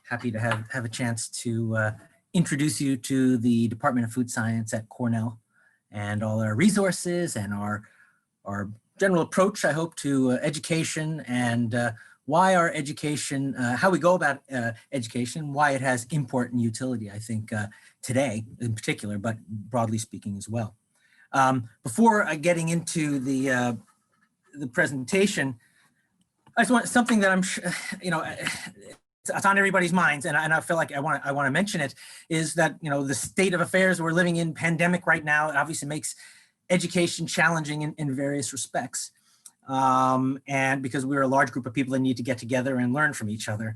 happy to have a chance to introduce you to the Department of Food Science at Cornell and all our resources and our general approach, I hope, to education and why our education, how we go about education, why it has import and utility, I think, today in particular, but broadly speaking as well. Before getting into the presentation, I just want something that I'm sure, it's on everybody's minds, and I feel like I want to mention it, is that, the state of affairs we're living in, pandemic right now, it obviously makes education challenging in various respects. And because we're a large group of people that need to get together and learn from each other.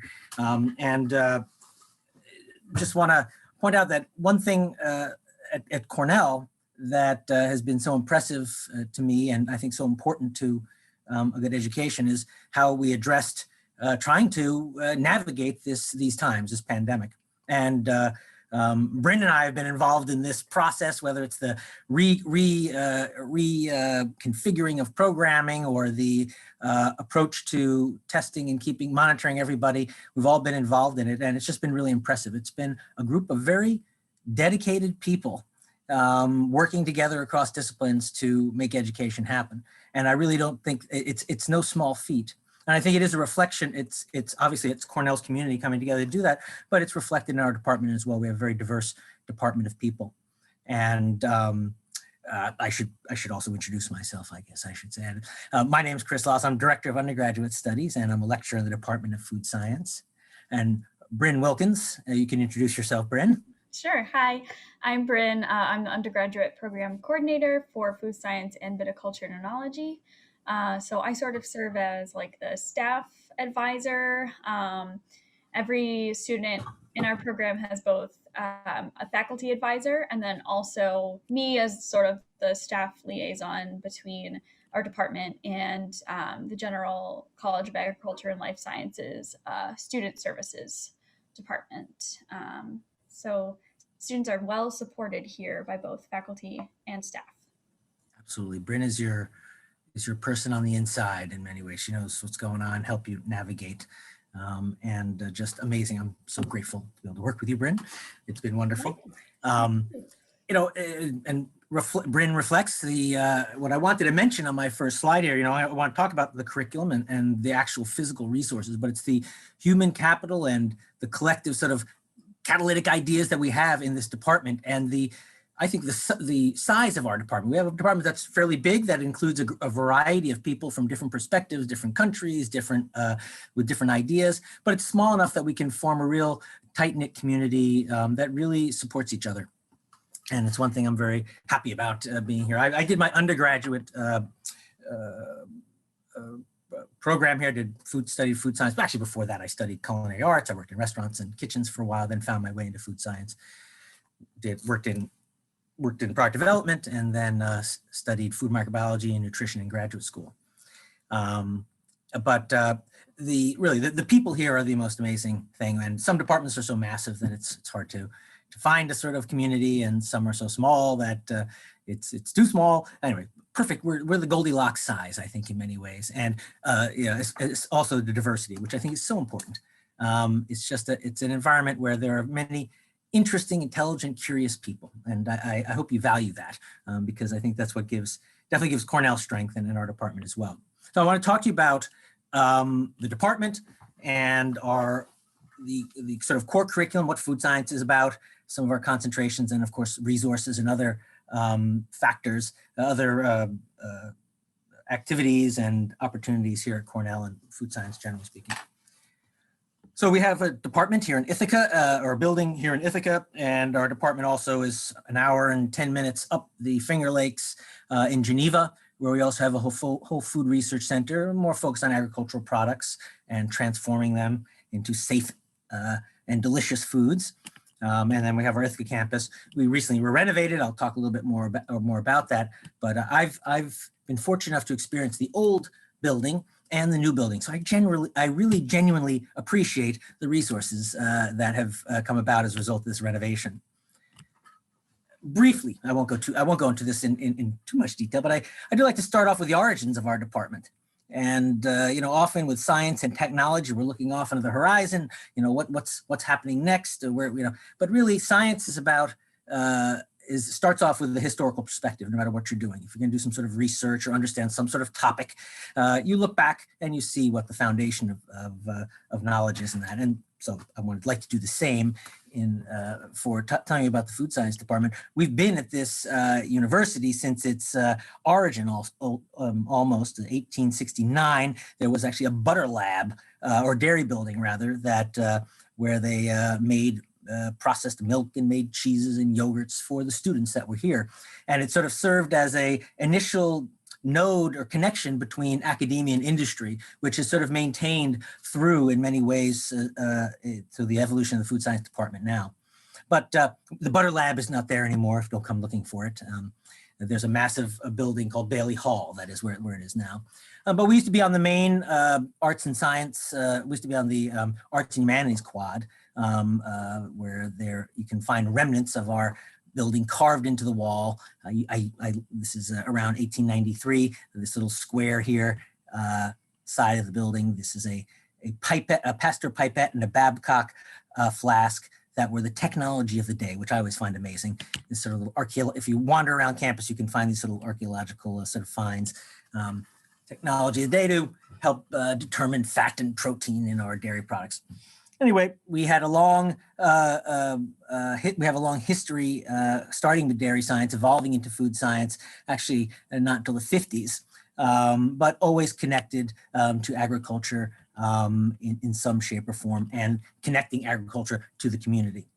Just want to point out that one thing at Cornell that has been so impressive to me, and I think so important to a good education, is how we addressed trying to navigate these times, this pandemic. And Bryn and I have been involved in this process, whether it's the reconfiguring of programming or the approach to testing and monitoring everybody. We've all been involved in it, and it's just been really impressive. It's been a group of very dedicated people working together across disciplines to make education happen. And I really don't think it's no small feat. And I think it is a reflection. It's obviously it's Cornell's community coming together to do that, but it's reflected in our department as well. We have a very diverse department of people. And I should also introduce myself, I guess I should say. My name is Chris Loss. I'm Director of Undergraduate Studies, and I'm a lecturer in the Department of Food Science. And Bryn Wilkins, you can introduce yourself, Bryn. Sure. Hi, I'm Bryn. I'm the undergraduate program coordinator for food science and viticulture and enology. So I sort of serve as like the staff advisor. Every student in our program has both a faculty advisor and then also me as sort of the staff liaison between our department and the General College of Agriculture and Life Sciences Student Services Department. So students are well supported here by both faculty and staff. Absolutely. Bryn is your person on the inside in many ways. She knows what's going on, help you navigate, and just amazing. I'm so grateful to be able to work with you, Bryn. It's been wonderful. Bryn reflects what I wanted to mention on my first slide here. I want to talk about the curriculum and the actual physical resources, but it's the human capital and the collective sort of catalytic ideas that we have in this department, and I think the size of our department. We have a department that's fairly big that includes a variety of people from different perspectives, different countries, with different ideas, but it's small enough that we can form a real tight-knit community that really supports each other. And it's one thing I'm very happy about being here. I did my undergraduate program here, studied food science. But actually before that, I studied culinary arts. I worked in restaurants and kitchens for a while, then found my way into food science. Worked in product development, and then studied food microbiology and nutrition in graduate school. But the people here are the most amazing thing. And some departments are so massive that it's hard to find a sort of community, and some are so small that it's too small. Anyway, perfect. We're the Goldilocks size, I think, in many ways. And it's also the diversity, which I think is so important. It's an environment where there are many interesting, intelligent, curious people. And I hope you value that because I think that's what definitely gives Cornell strength and in our department as well. So I want to talk to you about the department and the sort of core curriculum, what food science is about, some of our concentrations, and of course, resources and other factors, other activities and opportunities here at Cornell and food science, generally speaking. So we have a department here in Ithaca, or a building here in Ithaca, and our department also is an hour and 10 minutes up the Finger Lakes in Geneva, where we also have a whole food research center, more focused on agricultural products and transforming them into safe and delicious foods. And then we have our Ithaca campus. We recently were renovated. I'll talk a little bit more about that. But I've been fortunate enough to experience the old building and the new building. So I really genuinely appreciate the resources that have come about as a result of this renovation. Briefly, I won't go into this in too much detail, but I do like to start off with the origins of our department. And often with science and technology, we're looking off into the horizon. What's happening next? But really, science is about starts off with the historical perspective. No matter what you're doing, if you're going to do some sort of research or understand some sort of topic, you look back and you see what the foundation of knowledge is in that. And so I would like to do the same for telling you about the food science department. We've been at this university since its origin, almost 1869. There was actually a butter lab or dairy building rather where they made processed milk and made cheeses and yogurts for the students that were here. And it sort of served as a initial node or connection between academia and industry, which is sort of maintained through, in many ways, through the evolution of the food science department now. But the butter lab is not there anymore if you'll come looking for it. There's a massive building called Bailey Hall that is where it is now. But we used to be on the main arts and science, we used to be on the arts and humanities quad, where you can find remnants of our building carved into the wall. This is around 1893, this little square here, side of the building. This is a pipette, a Pasteur pipette and a Babcock flask that were the technology of the day, which I always find amazing. This sort of little if you wander around campus, you can find these little archaeological sort of finds. Technology of the day to help determine fat and protein in our dairy products. Anyway, we had a long history starting with dairy science, evolving into food science, actually not until the 50s, but always connected to agriculture in some shape or form, and connecting agriculture to the community.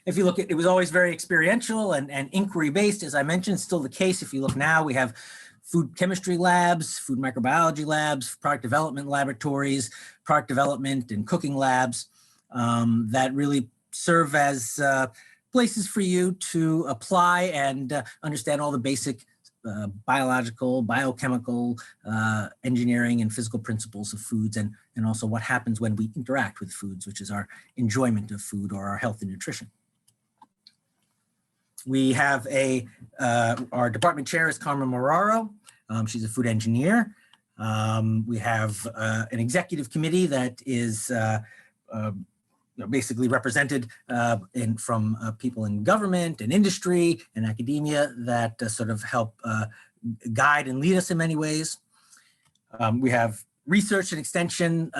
If you look at it, was always very experiential and inquiry based, as I mentioned, still the case. If you look now, we have food chemistry labs, food microbiology labs, product development laboratories, product development and cooking labs that really serve as places for you to apply and understand all the basic biological, biochemical, engineering and physical principles of foods, and also what happens when we interact with foods, which is our enjoyment of food or our health and nutrition. We have our department chair is Carmen Moraro. She's a food engineer. We have an executive committee that is basically represented from people in government and industry and academia that sort of help guide and lead us in many ways. We have research and extension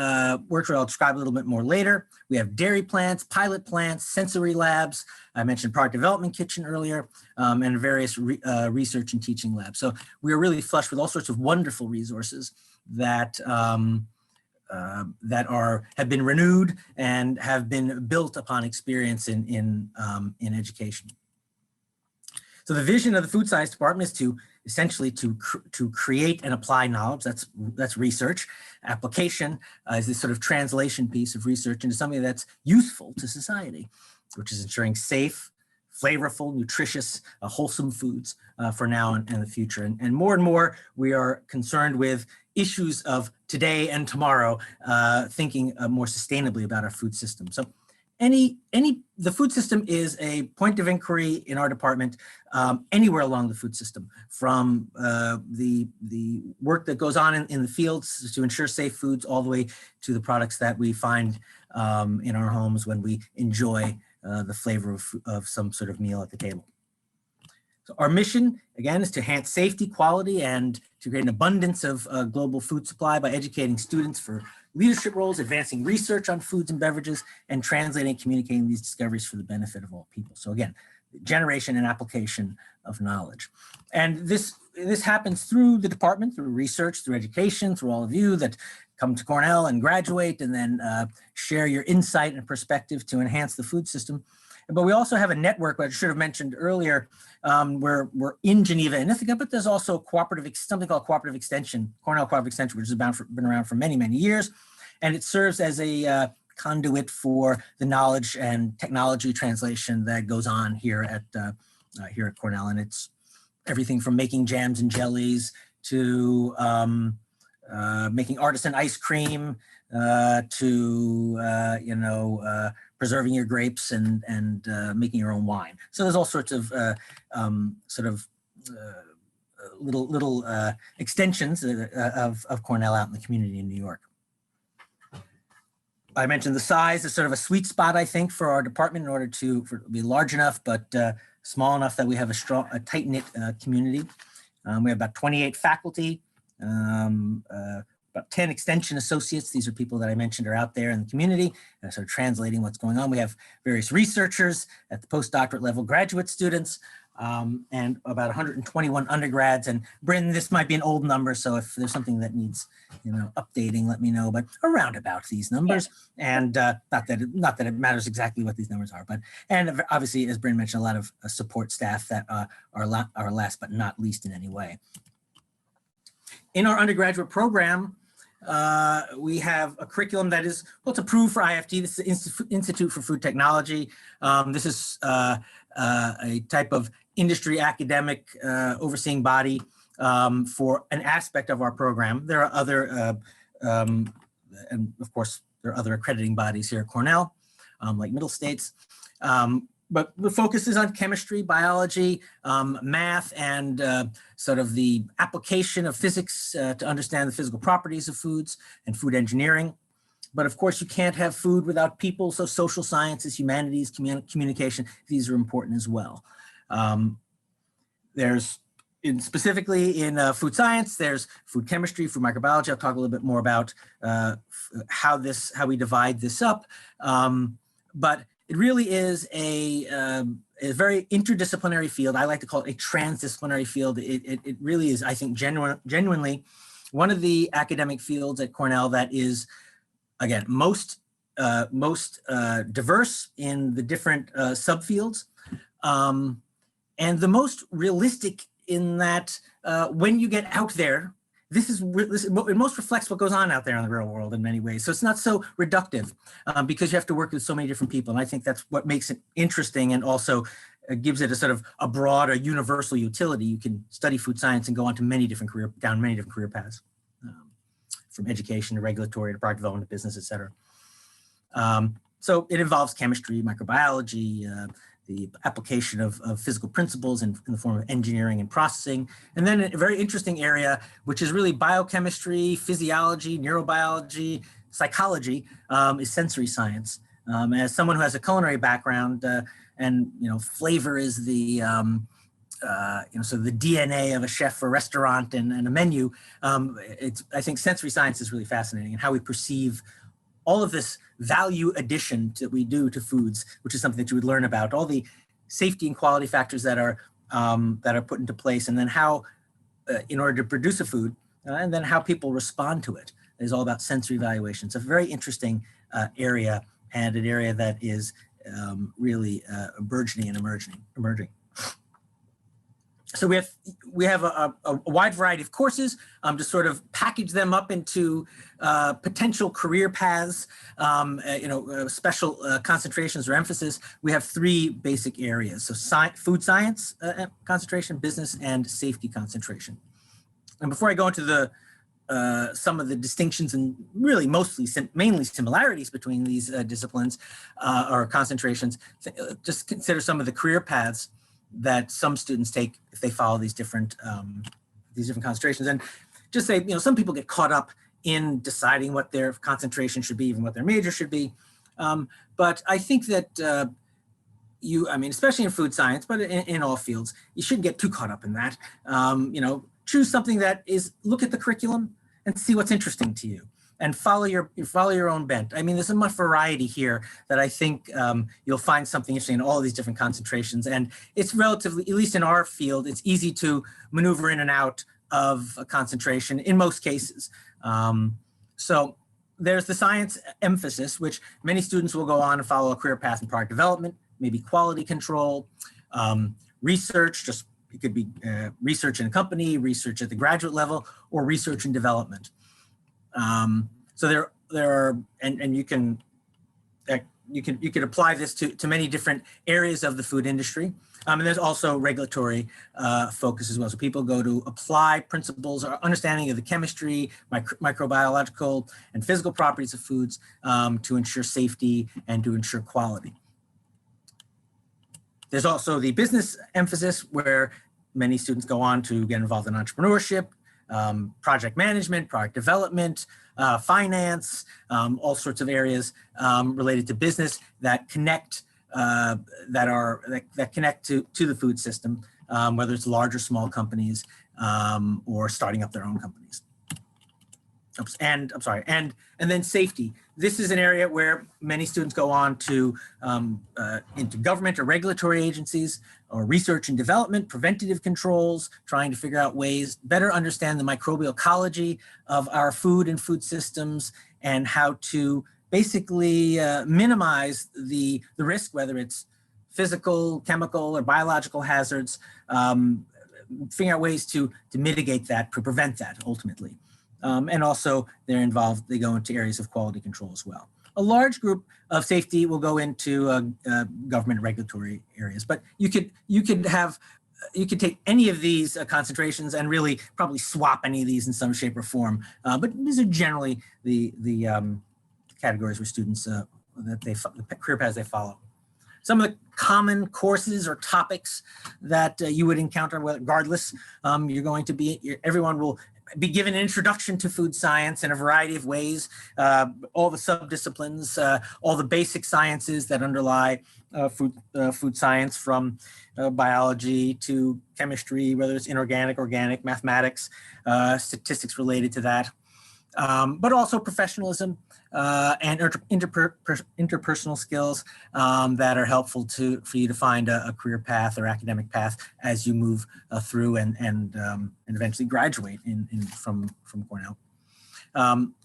work, which I'll describe a little bit more later. We have dairy plants, pilot plants, sensory labs. I mentioned product development kitchen earlier, and various research and teaching labs. So we are really flush with all sorts of wonderful resources that have been renewed and have been built upon experience in education. So the vision of the food science department is to essentially to create and apply knowledge. That's research. Application is this sort of translation piece of research into something that's useful to society, which is ensuring safe, flavorful, nutritious, wholesome foods for now and the future. And more we are concerned with issues of today and tomorrow, thinking more sustainably about our food system. So the food system is a point of inquiry in our department anywhere along the food system, from the work that goes on in the fields to ensure safe foods, all the way to the products that we find in our homes when we enjoy the flavor of some sort of meal at the table. So our mission, again, is to enhance safety, quality, and to create an abundance of global food supply by educating students for leadership roles, advancing research on foods and beverages, and translating and communicating these discoveries for the benefit of all people. So again, generation and application of knowledge. And this happens through the department, through research, through education, through all of you that come to Cornell and graduate and then share your insight and perspective to enhance the food system. But we also have a network, which I should have mentioned earlier, where we're in Geneva and Ithaca, but there's also something called Cooperative Extension, Cornell Cooperative Extension, which has been around for many, many years. And it serves as a conduit for the knowledge and technology translation that goes on here at Cornell. And it's everything from making jams and jellies to making artisan ice cream to preserving your grapes and making your own wine. So there's all sorts of little extensions of Cornell out in the community in New York. I mentioned the size is sort of a sweet spot, I think, for our department in order to be large enough, but small enough that we have a tight-knit community. We have about 28 faculty, about 10 extension associates. These are people that I mentioned are out there in the community, sort of translating what's going on. We have various researchers at the postdoctorate level, graduate students, and about 121 undergrads. And Bryn, this might be an old number, so if there's something that needs, updating, let me know. But around about these numbers, yeah. And not that it matters exactly what these numbers are, but and obviously, as Bryn mentioned, a lot of support staff that are last but not least in any way. In our undergraduate program, we have a curriculum that is, well, it's approved for IFT. This is the Institute for Food Technology. This is a type of industry academic overseeing body for an aspect of our program. There are other, and of course, there are other accrediting bodies here at Cornell, like Middle States. But the focus is on chemistry, biology, math, and sort of the application of physics to understand the physical properties of foods and food engineering. But of course, you can't have food without people. So social sciences, humanities, communication, these are important as well. Specifically in food science, there's food chemistry, food microbiology. I'll talk a little bit more about how we divide this up. But it really is a very interdisciplinary field. I like to call it a transdisciplinary field. It really is, I think, genuinely one of the academic fields at Cornell that is, again, most diverse in the different subfields, and the most realistic in that when you get out there, it most reflects what goes on out there in the real world in many ways. So it's not so reductive because you have to work with so many different people. And I think that's what makes it interesting and also gives it a sort of a broad or universal utility. You can study food science and go on to many different career paths, from education to regulatory to product development to business, et cetera. So it involves chemistry, microbiology, the application of physical principles in the form of engineering and processing. And then a very interesting area, which is really biochemistry, physiology, neurobiology, psychology, is sensory science. As someone who has a culinary background, and flavor is the sort of the DNA of a chef for a restaurant and a menu. I think sensory science is really fascinating, and how we perceive all of this value addition that we do to foods, which is something that you would learn about, all the safety and quality factors that are put into place, and then how, in order to produce a food, and then how people respond to it. It's all about sensory evaluation. It's a very interesting area, and an area that is really burgeoning and emerging. So we have a wide variety of courses to sort of package them up into potential career paths, special concentrations or emphasis. We have three basic areas. So food science concentration, business, and safety concentration. And before I go into some of the distinctions and really mainly similarities between these disciplines or concentrations, just consider some of the career paths that some students take if they follow these different concentrations. And just say, some people get caught up in deciding what their concentration should be, even what their major should be. But I think that especially in food science, but in all fields, you shouldn't get too caught up in that. Choose something that is, look at the curriculum and see what's interesting to you, and follow your own bent. I mean, there's enough variety here that I think you'll find something interesting in all of these different concentrations. And it's relatively, at least in our field, it's easy to maneuver in and out of a concentration in most cases. So there's the science emphasis, which many students will go on and follow a career path in product development, maybe quality control, research, it could be research in a company, research at the graduate level, or research and development. So there are, and you can apply this to many different areas of the food industry. And there's also regulatory focus as well. So people go to apply principles or understanding of the chemistry, microbiological and physical properties of foods to ensure safety and to ensure quality. There's also the business emphasis, where Many students go on to get involved in entrepreneurship, project management, product development, finance, all sorts of areas related to business that connect that connect to the food system, whether it's large or small companies or starting up their own companies. And I'm sorry, and then safety. This is an area where many students go on to into government or regulatory agencies, or research and development, preventative controls, trying to figure out ways better understand the microbial ecology of our food and food systems, and how to basically minimize the risk, whether it's physical, chemical, or biological hazards, figuring out ways to mitigate that, to prevent that ultimately. And also they're involved, they go into areas of quality control as well. A large group of safety will go into government regulatory areas, but you could take any of these concentrations and really probably swap any of these in some shape or form. But these are generally the categories where students, the career paths they follow. Some of the common courses or topics that you would encounter, regardless, you're going to be, everyone will be given an introduction to food science in a variety of ways, all the subdisciplines, all the basic sciences that underlie food science, from biology to chemistry, whether it's inorganic, organic, mathematics, statistics related to that, but also professionalism and interpersonal skills that are helpful for you to find a career path or academic path as you move through and eventually graduate from Cornell.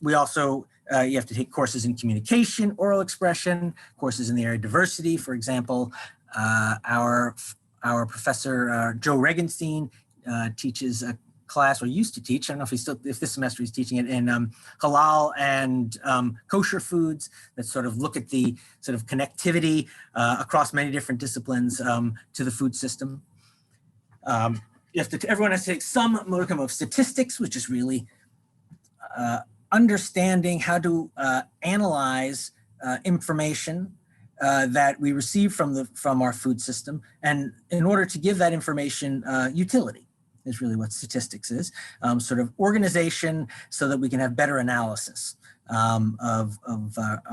We also, you have to take courses in communication, oral expression, courses in the area of diversity. For example, our professor, Joe Regenstein, teaches a class, or used to teach, I don't know if this semester he's teaching it, in halal and kosher foods, that sort of look at the sort of connectivity across many different disciplines to the food system. Everyone has to take some modicum of statistics, which is really understanding how to analyze information that we receive from our food system, and in order to give that information utility, is really what statistics is, sort of organization so that we can have better analysis of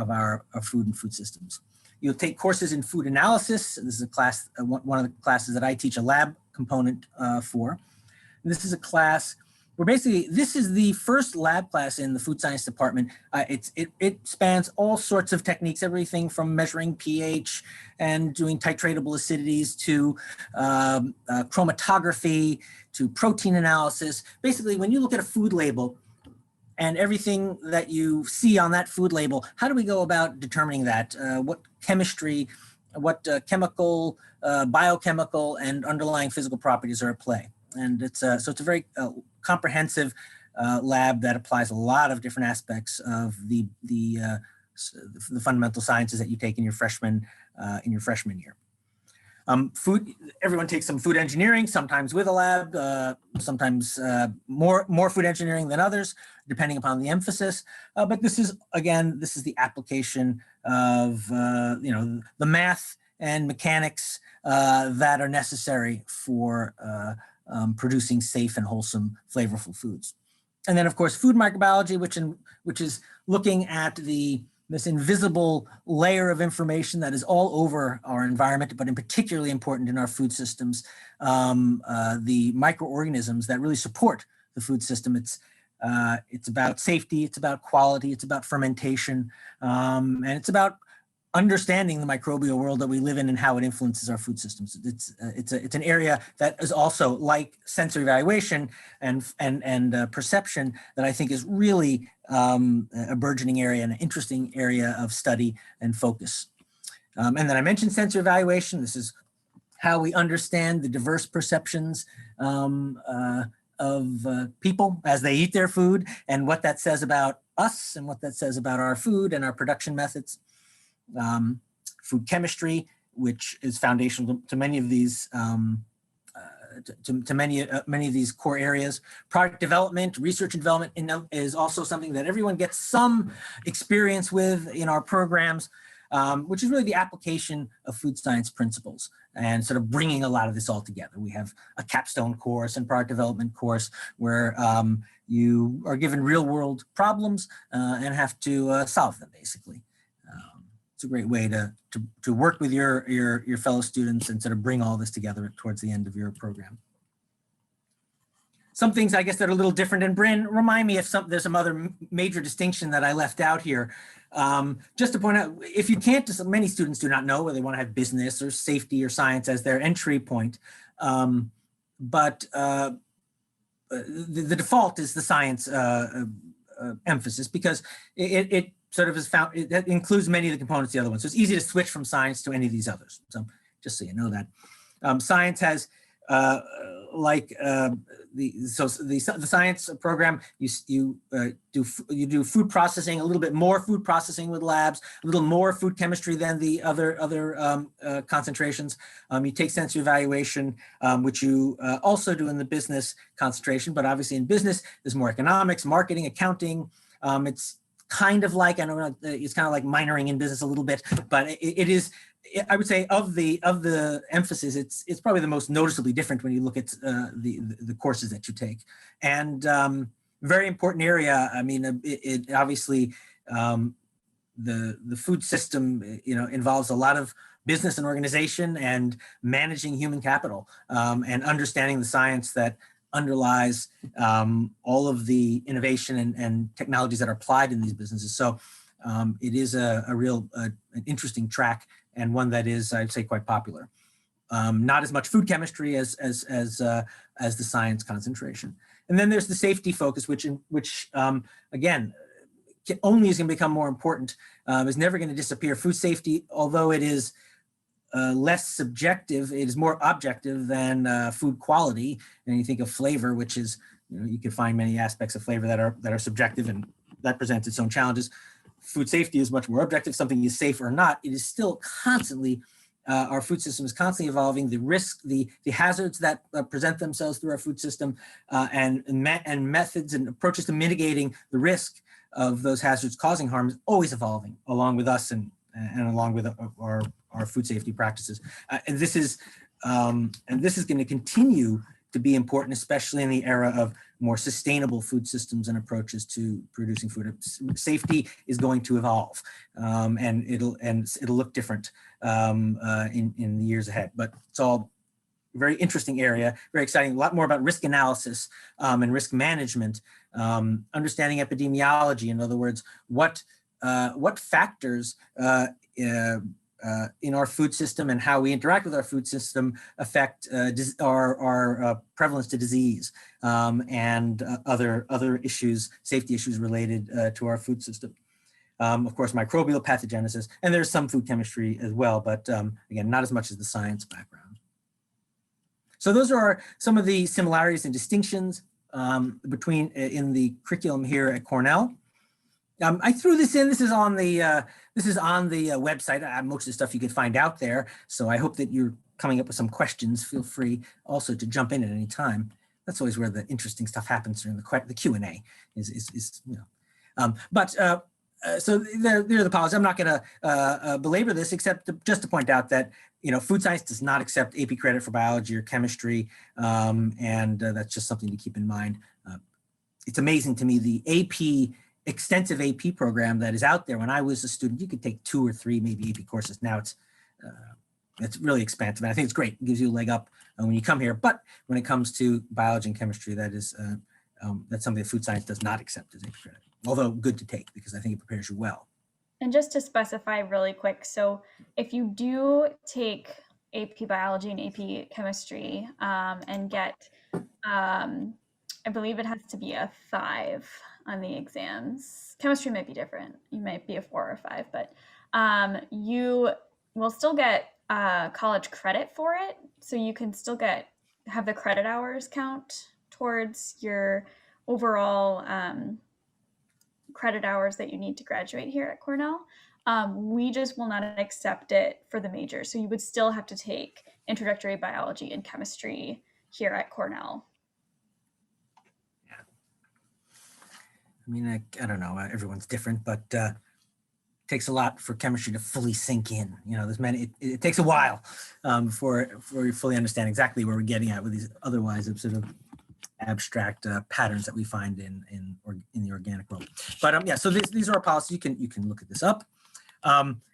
our food and food systems. You'll take courses in food analysis. This is a class, one of the classes that I teach a lab component for. And this is a class where basically this is the first lab class in the food science department. It spans all sorts of techniques, everything from measuring pH and doing titratable acidities to chromatography, to protein analysis. Basically, when you look at a food label and everything that you see on that food label, how do we go about determining that? What chemistry, what chemical, biochemical, and underlying physical properties are at play? And so it's a very comprehensive lab that applies a lot of different aspects of the fundamental sciences that you take in your freshman year. Everyone takes some food engineering, sometimes with a lab, sometimes more food engineering than others, depending upon the emphasis. But this is the application of the math and mechanics that are necessary for producing safe and wholesome, flavorful foods. And then, of course, food microbiology, which is looking at this invisible layer of information that is all over our environment, but in particularly important in our food systems, the microorganisms that really support the food system. It's about safety, it's about quality, it's about fermentation, and it's about understanding the microbial world that we live in and how it influences our food systems. It's an area that is also, like sensory evaluation and perception, that I think is really a burgeoning area and an interesting area of study and focus. And then I mentioned sensory evaluation. This is how we understand the diverse perceptions of people as they eat their food, and what that says about us and what that says about our food and our production methods. Food chemistry, which is foundational to many of these many of these core areas. Product development, research and development is also something that everyone gets some experience with in our programs. which is really the application of food science principles and sort of bringing a lot of this all together. We have a capstone course and product development course where you are given real world problems and have to solve them, basically. It's a great way to work with your fellow students and sort of bring all this together towards the end of your program. Some things, I guess, that are a little different. And Bryn, remind me if there's some other major distinction that I left out here. Just to point out, if you can't, many students do not know whether they want to have business or safety or science as their entry point. But the default is the science emphasis, because it sort of is found, it includes many of the components of the other ones. So it's easy to switch from science to any of these others. So just so you know that. Science has, the science program, you do food processing, a little bit more food processing with labs, a little more food chemistry than the other concentrations. You take sensory evaluation, which you also do in the business concentration, but obviously in business there's more economics, marketing, accounting. It's kind of like, I know it's kind of like minoring in business a little bit, but it is, I would say, of the emphasis, it's probably the most noticeably different when you look at the courses that you take. And very important area. I mean, it obviously the food system, involves a lot of business and organization and managing human capital, and understanding the science that underlies all of the innovation and technologies that are applied in these businesses. So it is a real an interesting track, and one that is, I'd say, quite popular. Not as much food chemistry as the science concentration. And then there's the safety focus, which again, only is going to become more important, is never going to disappear. Food safety, although it is less subjective, it is more objective than food quality. And you think of flavor, which is, you can find many aspects of flavor that are subjective, and that presents its own challenges. Food safety is much more objective. Something is safe or not, it is still constantly, our food system is constantly evolving. The risk, the hazards that present themselves through our food system, and methods and approaches to mitigating the risk of those hazards causing harm is always evolving along with us and along with our food safety practices. And this is going to continue to be important, especially in the era of more sustainable food systems and approaches to producing food. Safety is going to evolve, and it'll look different in the years ahead. But it's all very interesting area, very exciting. A lot more about risk analysis and risk management, understanding epidemiology. In other words, what factors in our food system and how we interact with our food system affect our prevalence to disease, and other issues, safety issues related to our food system. Of course, microbial pathogenesis, and there's some food chemistry as well, but again, not as much as the science background. So those are some of the similarities and distinctions between in the curriculum here at Cornell. I threw this in. This is on the website. Most of the stuff you could find out there. So I hope that you're coming up with some questions. Feel free also to jump in at any time. That's always where the interesting stuff happens during the Q&A. So there are the policies. I'm not going to belabor this, except just to point out that food science does not accept AP credit for biology or chemistry, and that's just something to keep in mind. It's amazing to me, the extensive AP program that is out there. When I was a student, you could take 2 or 3 maybe AP courses. Now it's really expansive, and I think it's great. It gives you a leg up when you come here. But when it comes to biology and chemistry, that's something that food science does not accept as AP credit. Although good to take, because I think it prepares you well. And just to specify really quick, so if you do take AP biology and AP chemistry and get, I believe it has to be a 5 on the exams. Chemistry might be different. You might be a 4 or 5, but you will still get college credit for it. So you can still have the credit hours count towards your overall credit hours that you need to graduate here at Cornell. We just will not accept it for the major. So you would still have to take introductory biology and chemistry here at Cornell. Yeah. I mean, I don't know, everyone's different, but takes a lot for chemistry to fully sink in. You know, there's many, it takes a while before you fully understand exactly where we're getting at with these otherwise sort of abstract patterns that we find in the organic world. But yeah, so these are our policies. You can look at this up.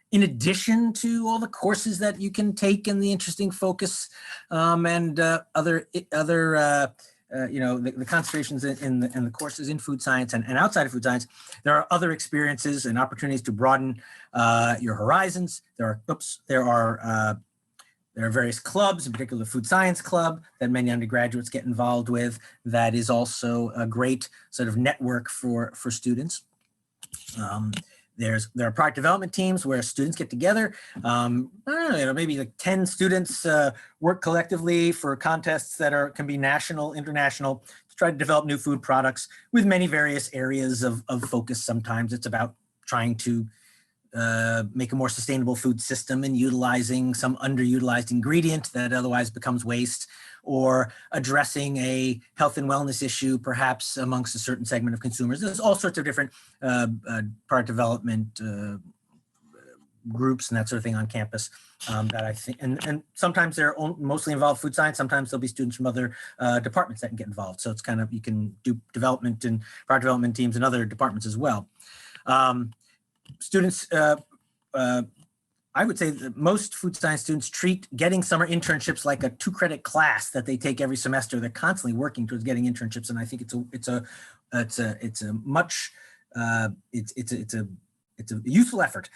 In addition to all the courses that you can take in the interesting focus and other you know, the concentrations in the courses in food science and outside of food science, there are other experiences and opportunities to broaden your horizons. There are various clubs, in particular the Food Science Club that many undergraduates get involved with. That is also a great sort of network for students. There are product development teams where students get together. I don't know, maybe like 10 students work collectively for contests that can be national, international, to try to develop new food products with many various areas of focus. Sometimes it's about trying to make a more sustainable food system and utilizing some underutilized ingredient that otherwise becomes waste, or addressing a health and wellness issue, perhaps amongst a certain segment of consumers. There's all sorts of different product development groups and that sort of thing on campus that I think, and sometimes they're mostly involved in food science. Sometimes there'll be students from other departments that can get involved. So it's kind of, you can do development and product development teams in other departments as well. Students, I would say that most food science students treat getting summer internships like a 2-credit class that they take every semester. They're constantly working towards getting internships, and I think it's a useful effort,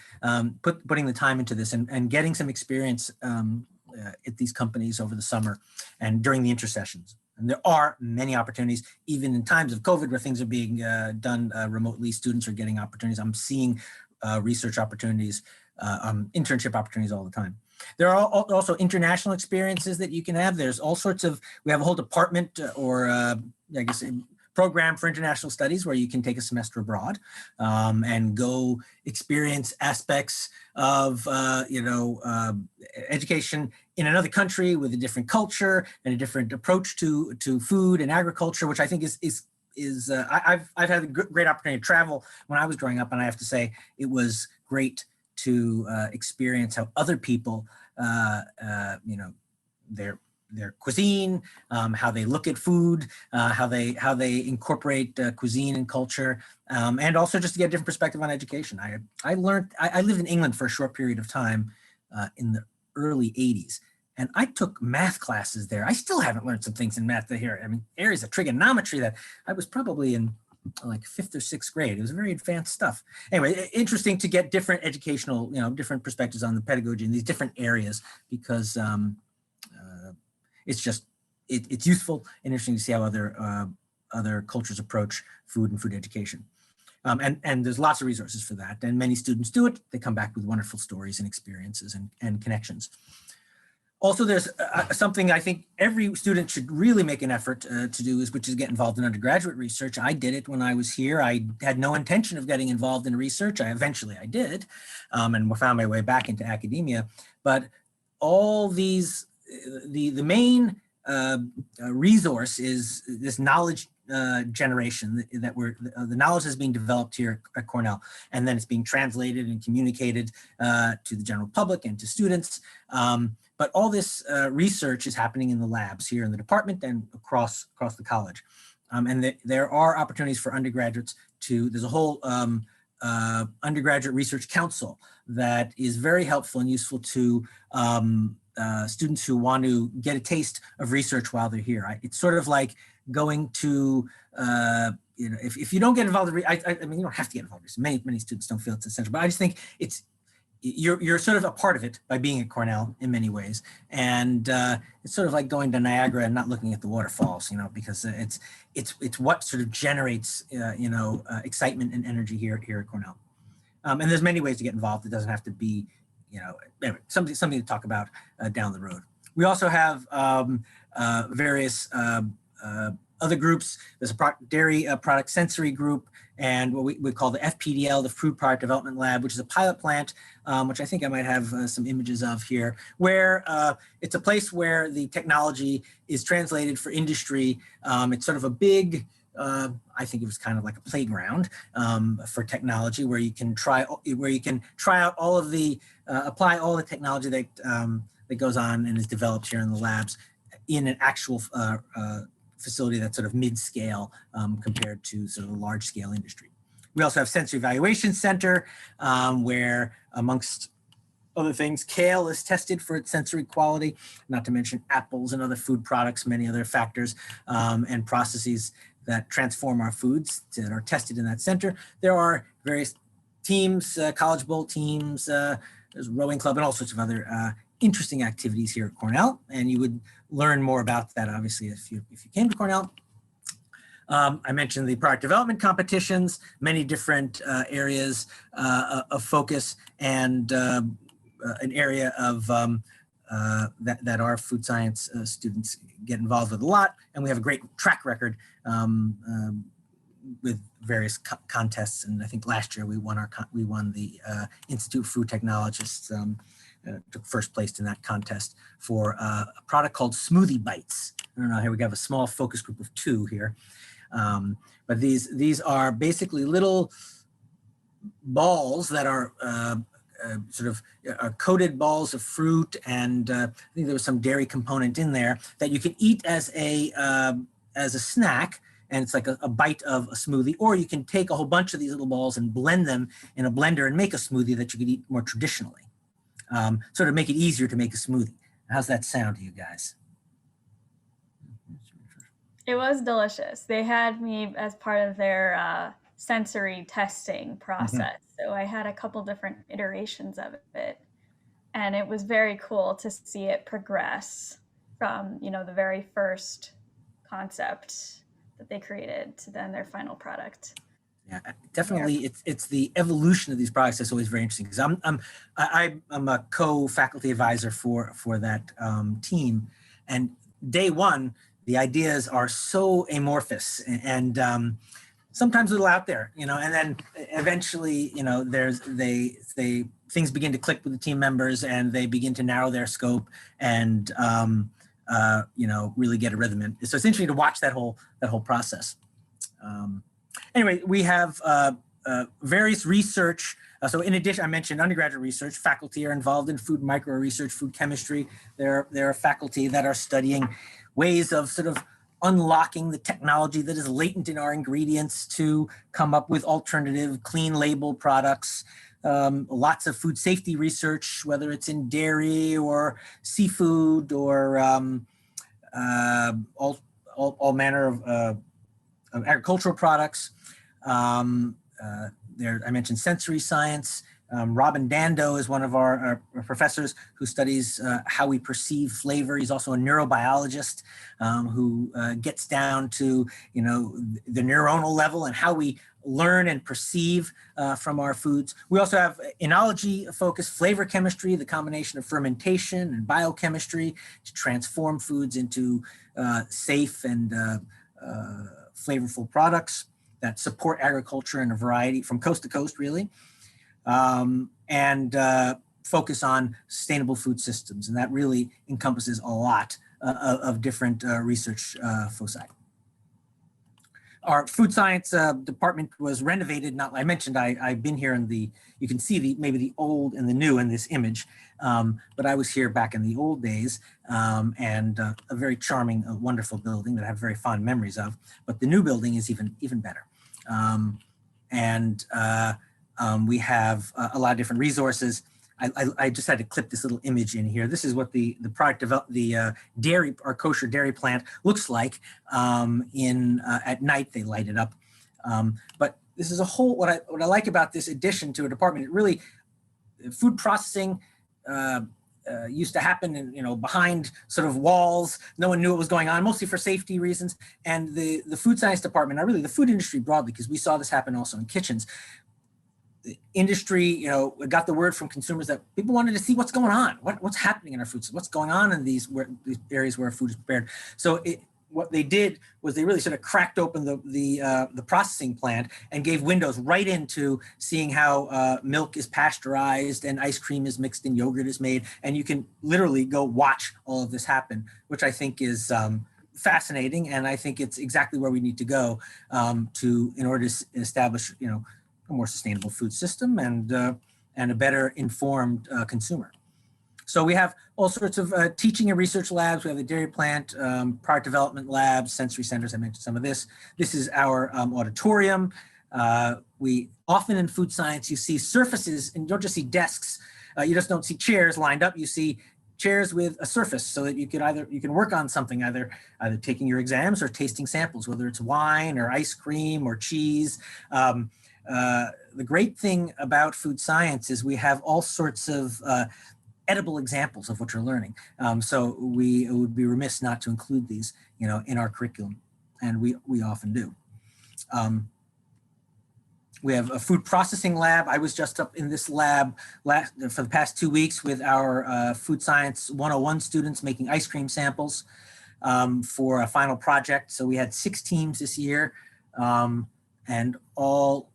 putting the time into this and getting some experience at these companies over the summer and during the intersessions. And there are many opportunities, even in times of COVID, where things are being done remotely. Students are getting opportunities. I'm seeing research opportunities, internship opportunities all the time. There are also international experiences that you can have. There's all sorts of, we have a whole department or I guess a program for international studies where you can take a semester abroad and go experience aspects of, education in another country with a different culture and a different approach to food and agriculture, which I think I've had a great opportunity to travel when I was growing up, and I have to say it was great to experience how other people, their cuisine, how they look at food, how they incorporate cuisine and culture, and also just to get a different perspective on education. I lived in England for a short period of time in the early 80s. And I took math classes there. I still haven't learned some things in math here. I mean, areas of trigonometry that I was probably in like 5th or 6th grade. It was very advanced stuff. Anyway, interesting to get different educational, different perspectives on the pedagogy in these different areas, because it's just, it's useful and interesting to see how other cultures approach food and food education. And there's lots of resources for that. And many students do it. They come back with wonderful stories and experiences and connections. Also, there's something I think every student should really make an effort to do, which is get involved in undergraduate research. I did it when I was here. I had no intention of getting involved in research. Eventually I did, and found my way back into academia. But all these, the main resource is this knowledge generation that the knowledge is being developed here at Cornell, and then it's being translated and communicated to the general public and to students. But all this research is happening in the labs here in the department and across the college. And there are opportunities for undergraduates there's a whole undergraduate research council that is very helpful and useful to students who want to get a taste of research while they're here. It's sort of like going to, if you don't get involved in, I mean, you don't have to get involved in research. Many students don't feel it's essential, but I just think you're sort of a part of it by being at Cornell in many ways. And it's sort of like going to Niagara and not looking at the waterfalls, because it's what sort of generates, excitement and energy here at Cornell. And there's many ways to get involved. It doesn't have to be, anyway, something to talk about down the road. We also have various other groups. There's a dairy product sensory group, and what we call the FPDL, the Food Product Development Lab, which is a pilot plant, which I think I might have some images of here, where it's a place where the technology is translated for industry. It's sort of a big I think it was kind of like a playground for technology, where you can try out all of the apply all the technology that goes on and is developed here in the labs in an actual facility that's sort of mid-scale compared to sort of a large-scale industry. We also have Sensory Evaluation Center, where amongst other things, kale is tested for its sensory quality, not to mention apples and other food products, many other factors and processes that transform our foods that are tested in that center. There are various teams, college bowl teams, there's a rowing club, and all sorts of other interesting activities here at Cornell. And you would learn more about that, obviously, if you came to Cornell. I mentioned the product development competitions, many different areas of focus, and an area of that our food science students get involved with a lot. And we have a great track record with various contests. And I think last year we won the Institute of Food Technologists, took first place in that contest for a product called Smoothie Bites. I don't know, here we have a small focus group of 2 here. But these are basically little balls that are sort of coated balls of fruit, and I think there was some dairy component in there that you can eat as a snack, and it's like a bite of a smoothie. Or you can take a whole bunch of these little balls and blend them in a blender and make a smoothie that you could eat more traditionally. Sort of make it easier to make a smoothie. How's that sound to you guys? It was delicious. They had me as part of their sensory testing process. So I had a couple different iterations of it. And it was very cool to see it progress from, the very first concept that they created to then their final product. Yeah, definitely. It's the evolution of these products that's always very interesting, because I'm a co-faculty advisor for that team, and day one the ideas are so amorphous and sometimes a little out there, and then eventually things begin to click with the team members, and they begin to narrow their scope and really get a rhythm. And so it's interesting to watch that whole process. Anyway, we have various research. So in addition, I mentioned undergraduate research. Faculty are involved in food micro research, food chemistry. There are faculty that are studying ways of sort of unlocking the technology that is latent in our ingredients to come up with alternative clean label products. Lots of food safety research, whether it's in dairy or seafood or all manner of agricultural products. I mentioned sensory science. Robin Dando is one of our professors who studies how we perceive flavor. He's also a neurobiologist who gets down to the neuronal level and how we learn and perceive from our foods. We also have enology-focused flavor chemistry, the combination of fermentation and biochemistry to transform foods into safe and flavorful products that support agriculture in a variety from coast to coast, really. And focus on sustainable food systems. And that really encompasses a lot of different research foci. Our food science department was renovated. I mentioned I've been here you can see maybe the old and the new in this image, but I was here back in the old days, and a very charming, wonderful building that I have very fond memories of. But the new building is even better. We have a lot of different resources. I just had to clip this little image in here. This is what the product dairy, our kosher dairy plant looks like at night. They light it up. But this is a whole, what I like about this addition to a department, it really, food processing used to happen in, behind sort of walls. No one knew what was going on, mostly for safety reasons. And the food science department, not really the food industry broadly, because we saw this happen also in kitchens. The industry, got the word from consumers that people wanted to see what's going on, what's happening in our foods, what's going on in these areas where food is prepared. So what they did was they really sort of cracked open the processing plant and gave windows right into seeing how milk is pasteurized and ice cream is mixed and yogurt is made. And you can literally go watch all of this happen, which I think is fascinating, and I think it's exactly where we need to go in order to establish, a more sustainable food system and a better informed consumer. So we have all sorts of teaching and research labs. We have the dairy plant, product development labs, sensory centers. I mentioned some of this. This is our auditorium. We often in food science, you see surfaces, and you don't just see desks. You just don't see chairs lined up. You see chairs with a surface so that you can work on something, either taking your exams or tasting samples, whether it's wine or ice cream or cheese. The great thing about food science is we have all sorts of edible examples of what you're learning. So it would be remiss not to include these, in our curriculum, and we often do. We have a food processing lab. I was just up in this lab for the past 2 weeks with our Food Science 101 students making ice cream samples for a final project. So we had 6 teams this year, and all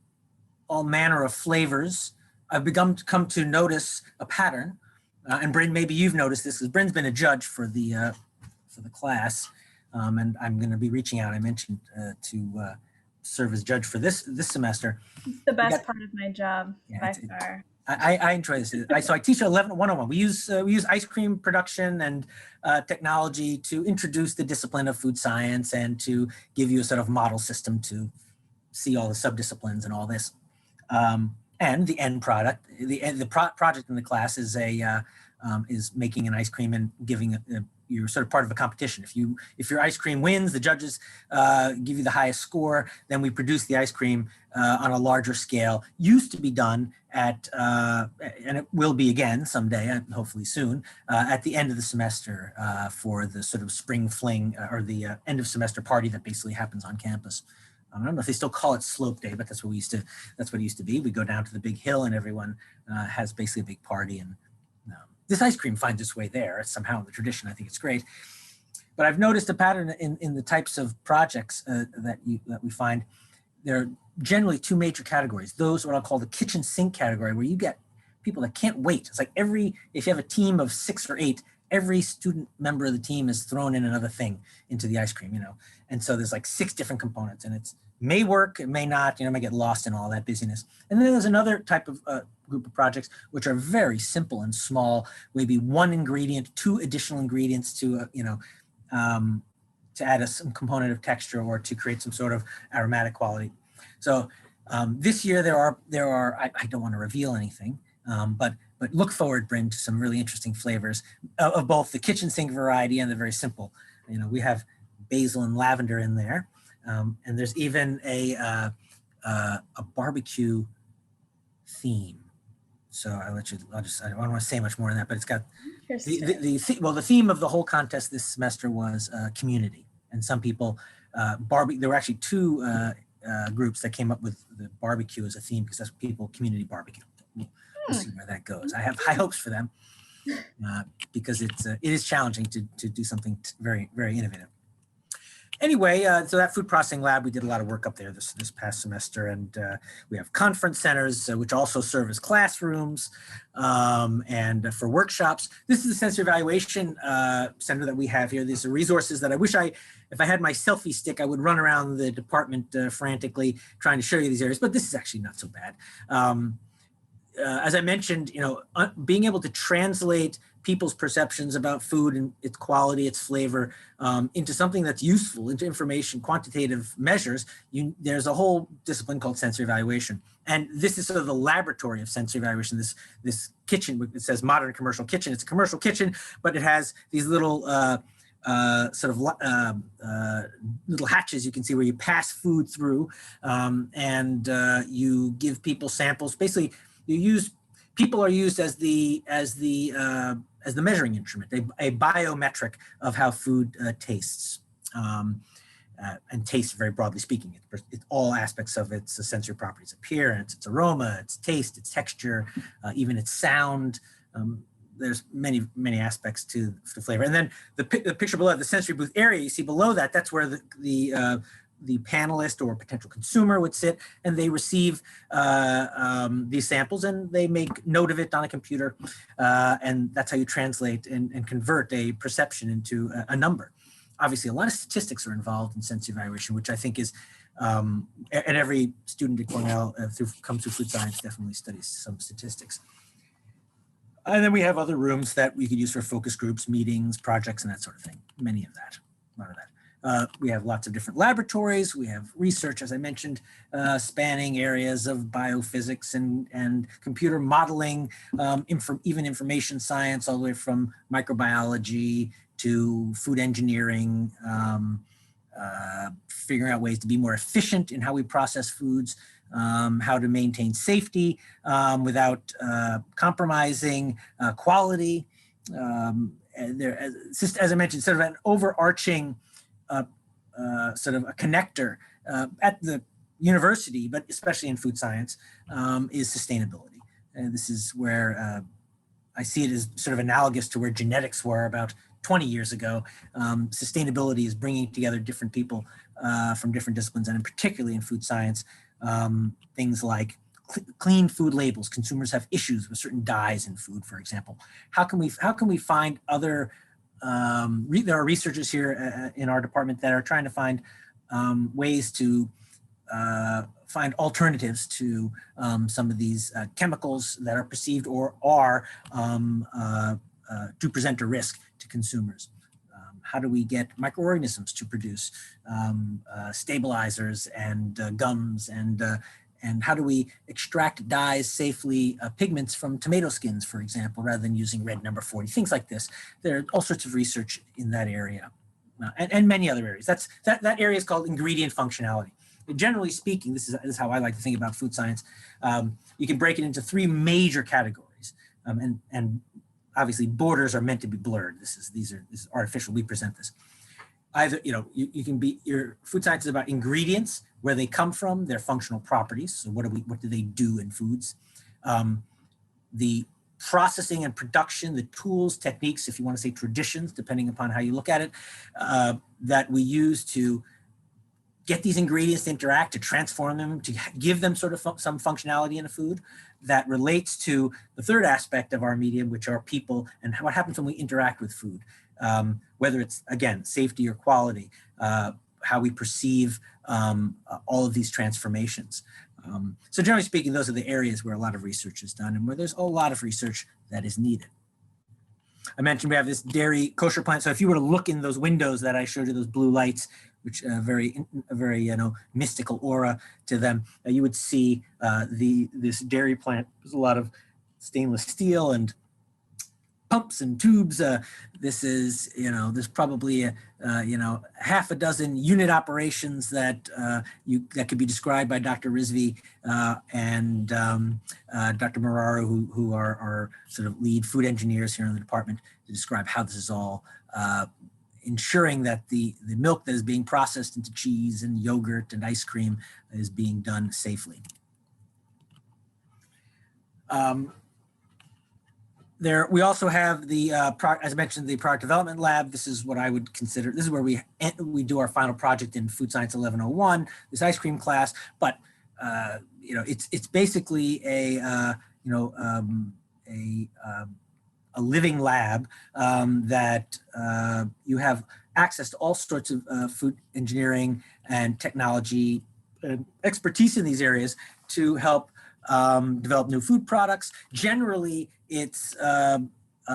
manner of flavors. I've come to notice a pattern, and Bryn, maybe you've noticed this, because Bryn's been a judge for the class, and I'm going to be reaching out. I mentioned to serve as judge for this semester. It's the best part of my job, by far. I enjoy this. So I teach 101. We use ice cream production and technology to introduce the discipline of food science and to give you a sort of model system to see all the subdisciplines and all this. And the end product, project in the class is is making an ice cream and giving you're sort of part of a competition. If your ice cream wins, the judges give you the highest score. Then we produce the ice cream on a larger scale. Used to be done at, and it will be again someday, hopefully soon, at the end of the semester for the sort of spring fling or the end of semester party that basically happens on campus. I don't know if they still call it slope day, but that's what it used to be. We go down to the big hill and everyone has basically a big party, and this ice cream finds its way there. It's somehow in the tradition. I think it's great. But I've noticed a pattern in the types of projects that we find. There are generally 2 major categories. Those what I'll call the kitchen sink category, where you get people that can't wait. It's like if you have a team of 6 or 8, every student member of the team is thrown in another thing into the ice cream, And so there's like 6 different components, and it may work, it may not, may get lost in all that busyness. And then there's another type of group of projects which are very simple and small, maybe 1 ingredient, 2 additional ingredients to, to add some component of texture or to create some sort of aromatic quality. So this year there are I don't want to reveal anything, but look forward, Bryn, to some really interesting flavors of both the kitchen sink variety and the very simple. We have basil and lavender in there, and there's even a barbecue theme. So I don't want to say much more on that, but it's got the theme of the whole contest this semester was community, and some people there were actually 2 groups that came up with the barbecue as a theme because that's people community barbecue. We'll see where that goes. I have high hopes for them because it is challenging to do something very, very innovative. Anyway, so that food processing lab, we did a lot of work up there this past semester, and we have conference centers, which also serve as classrooms and for workshops. This is the sensory evaluation center that we have here. These are resources that I wish if I had my selfie stick, I would run around the department frantically trying to show you these areas, but this is actually not so bad. As I mentioned, being able to translate people's perceptions about food and its quality, its flavor, into something that's useful, into information, quantitative measures, there's a whole discipline called sensory evaluation. And this is sort of the laboratory of sensory evaluation, this kitchen, it says modern commercial kitchen. It's a commercial kitchen, but it has these little little hatches you can see where you pass food through, and you give people samples. Basically, people are used as the measuring instrument, a biometric of how food tastes, and taste very broadly speaking. It's all aspects of its sensory properties: appearance, its aroma, its taste, its texture, even its sound. There's many aspects to flavor. And then the picture below, the sensory booth area, you see below that, that's where the panelist or potential consumer would sit, and they receive these samples and they make note of it on a computer, and that's how you translate and convert a perception into a number. obviously a lot of statistics are involved in sensory evaluation, which I think is, and every student at Cornell comes through food science definitely studies some statistics. And then we have other rooms that we could use for focus groups, meetings, projects, and that sort of thing. Many of that, a lot of that. We have lots of different laboratories. We have research, as I mentioned, spanning areas of biophysics and computer modeling, even information science, all the way from microbiology to food engineering, figuring out ways to be more efficient in how we process foods, how to maintain safety without compromising quality. As I mentioned, sort of an overarching sort of a connector at the university, but especially in food science, is sustainability. And this is where I see it as sort of analogous to where genetics were about 20 years ago. Sustainability is bringing together different people from different disciplines, and particularly in food science, things like clean food labels. Consumers have issues with certain dyes in food, for example. How can we find other, there are researchers here in our department that are trying to find ways to find alternatives to some of these chemicals that are perceived or are do present a risk to consumers. How do we get microorganisms to produce stabilizers and gums, and how do we extract dyes safely, pigments from tomato skins, for example, rather than using red number 40, things like this. There are all sorts of research in that area and many other areas. That area is called ingredient functionality. Generally speaking, this is how I like to think about food science. You can break it into three major categories, and obviously borders are meant to be blurred. This is artificial. We present this. Either, you can be, your food science is about ingredients, where they come from, their functional properties. So what do they do in foods? The processing and production, the tools, techniques, if you want to say traditions, depending upon how you look at it, that we use to get these ingredients to interact, to transform them, to give them sort of some functionality in a food that relates to the third aspect of our medium, which are people and what happens when we interact with food, whether it's, again, safety or quality, how we perceive all of these transformations. So generally speaking, those are the areas where a lot of research is done and where there's a lot of research that is needed. I mentioned we have this dairy kosher plant. So if you were to look in those windows that I showed you, those blue lights, which a very mystical aura to them, you would see this dairy plant. There's a lot of stainless steel and pumps and tubes. This is, there's probably half a dozen unit operations that that could be described by Dr. Rizvi and Dr. Mararu, who are our sort of lead food engineers here in the department, to describe how this is all ensuring that the milk that is being processed into cheese and yogurt and ice cream is being done safely. We also have the, as I mentioned, the product development lab. This is what I would consider, this is where we do our final project in Food Science 1101, this ice cream class. But, it's basically a living lab that you have access to all sorts of food engineering and technology expertise in these areas to help develop new food products. Generally, it's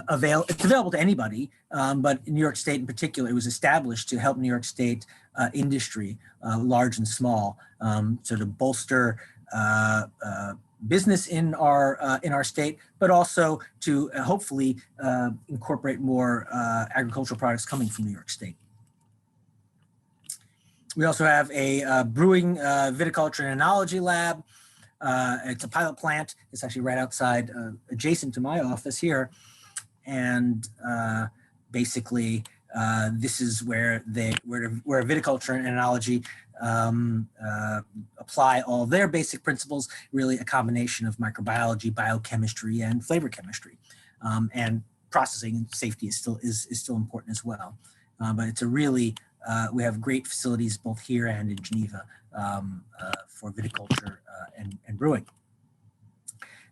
available to anybody, but in New York State in particular, it was established to help New York State industry, large and small, sort of bolster business in our state, but also to hopefully incorporate more agricultural products coming from New York State. We also have a brewing, viticulture, and enology lab. It's a pilot plant. It's actually right outside, adjacent to my office here. And basically, this is where viticulture and enology apply all their basic principles, really a combination of microbiology, biochemistry, and flavor chemistry. And processing and safety is still important as well. But it's a really, we have great facilities both here and in Geneva for viticulture and brewing.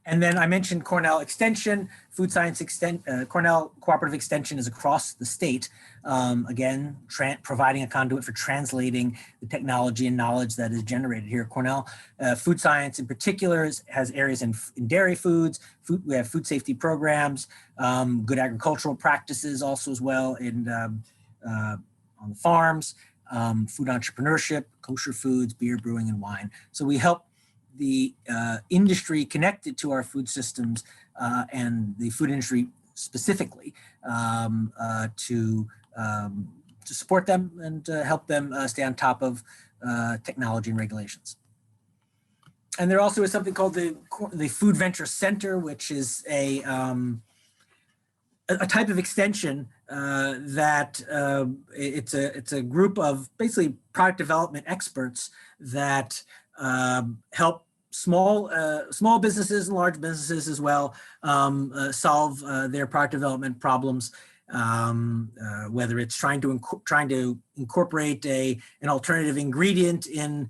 And then I mentioned Cornell Extension, Food Science Cornell Cooperative Extension is across the state. Again, providing a conduit for translating the technology and knowledge that is generated here at Cornell. Food science in particular has areas in dairy foods. We have food safety programs, good agricultural practices also as well on the farms, food entrepreneurship, kosher foods, beer, brewing, and wine. So we help the industry connected to our food systems and the food industry specifically to support them and help them stay on top of technology and regulations. And there also is something called the Food Venture Center, which is a type of extension that it's a group of basically product development experts that help small businesses and large businesses as well solve their product development problems, whether it's trying to incorporate an alternative ingredient into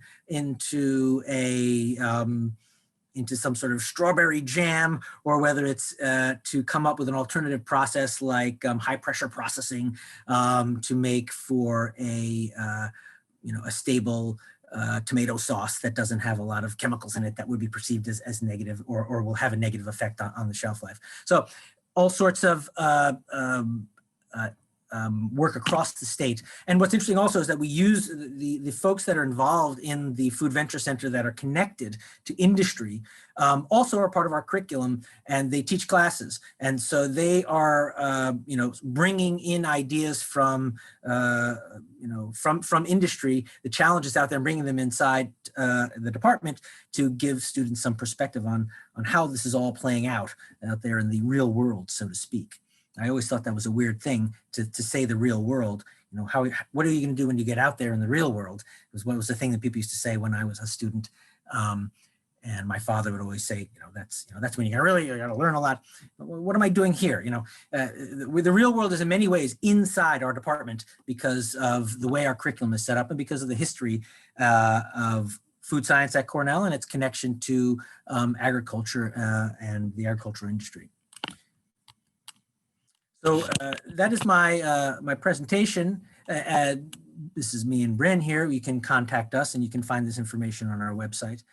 some sort of strawberry jam, or whether it's to come up with an alternative process like high pressure processing to make for a stable tomato sauce that doesn't have a lot of chemicals in it that would be perceived as negative or will have a negative effect on the shelf life. So all sorts of work across the state. And what's interesting also is that we use the folks that are involved in the Food Venture Center that are connected to industry also are part of our curriculum, and they teach classes. And so they are, bringing in ideas from industry, the challenges out there, and bringing them inside the department to give students some perspective on how this is all playing out there in the real world, so to speak. I always thought that was a weird thing to say, the real world. What are you going to do when you get out there in the real world? It was the thing that people used to say when I was a student. And my father would always say, that's when you're going to learn a lot. What am I doing here? The real world is in many ways inside our department because of the way our curriculum is set up and because of the history of food science at Cornell and its connection to agriculture and the agricultural industry. So that is my presentation. This is me and Bryn here. You can contact us and you can find this information on our website.